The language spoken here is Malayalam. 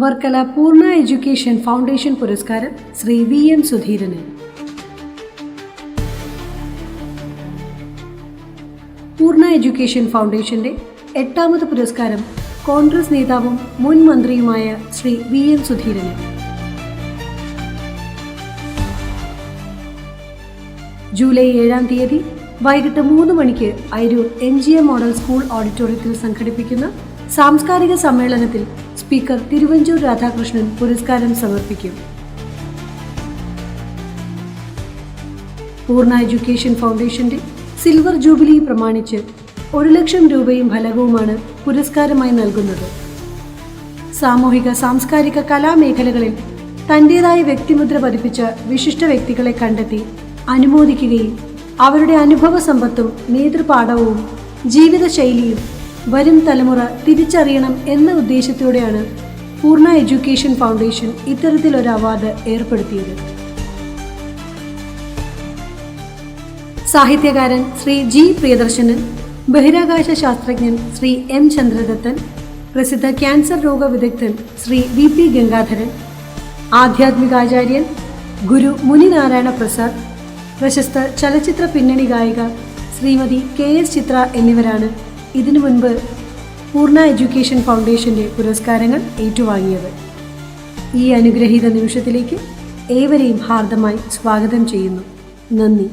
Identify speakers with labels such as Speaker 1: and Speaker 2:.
Speaker 1: വർക്കല പൂർണ്ണ എഡ്യൂക്കേഷൻ ഫൗണ്ടേഷൻ പുരസ്കാരം ശ്രീ VM സുധീരന്. പൂർണ്ണ എഡ്യൂക്കേഷൻ ഫൗണ്ടേഷന്റെ 8ാമത് പുരസ്കാരം കോൺഗ്രസ് നേതാവും മുൻ മന്ത്രിയുമായ ശ്രീ VM സുധീരന്. ജൂലൈ 7-ാം തീയതി വൈകിട്ട് 3 മണിക്ക് അയിരൂർ MGM മോഡൽ സ്കൂൾ ഓഡിറ്റോറിയത്തിൽ സംഘടിപ്പിക്കുന്ന സാംസ്കാരിക സമ്മേളനത്തിൽ സ്പീക്കർ തിരുവഞ്ചൂർ രാധാകൃഷ്ണൻ പുരസ്കാരം സമർപ്പിക്കും. പൂർണ്ണ എഡ്യൂക്കേഷൻ ഫൗണ്ടേഷന്റെ സിൽവർ ജൂബിലി പ്രമാണിച്ച് 1 ലക്ഷം രൂപയും ഫലകവുമാണ് പുരസ്കാരമായി നൽകുന്നത്. സാമൂഹിക സാംസ്കാരിക കലാമേഖലകളിൽ തന്റേതായ വ്യക്തിമുദ്ര പതിപ്പിച്ച വിശിഷ്ട വ്യക്തികളെ കണ്ടെത്തി അനുമോദിക്കുകയും അവരുടെ അനുഭവ സമ്പത്തും നേതൃപാഠവും ജീവിതശൈലിയും വരും തലമുറ തിരിച്ചറിയണം എന്ന ഉദ്ദേശത്തോടെയാണ് പൂർണ്ണ എഡ്യൂക്കേഷൻ ഫൗണ്ടേഷൻ ഇത്തരത്തിലൊരു അവാർഡ് ഏർപ്പെടുത്തിയത്. സാഹിത്യകാരൻ ശ്രീ G. പ്രിയദർശനൻ, ബഹിരാകാശ ശാസ്ത്രജ്ഞൻ ശ്രീ M. ചന്ദ്രദത്തൻ, പ്രസിദ്ധ ക്യാൻസർ രോഗ വിദഗ്ധൻ ശ്രീ VP ഗംഗാധരൻ, ആധ്യാത്മികാചാര്യൻ ഗുരു മുനിനാരായണ പ്രസാദ്, പ്രശസ്ത ചലച്ചിത്ര പിന്നണി ഗായിക ശ്രീമതി KS ചിത്ര എന്നിവരാണ് ഇതിനു മുൻപ് പൂർണ്ണ എഡ്യൂക്കേഷൻ ഫൗണ്ടേഷന്റെ പുരസ്കാരങ്ങൾ ഏറ്റുവാങ്ങിയത്. ഈ അനുഗ്രഹീത നിമിഷത്തിലേക്ക് ഏവരെയും ഹാർദമായി സ്വാഗതം ചെയ്യുന്നു. നന്ദി.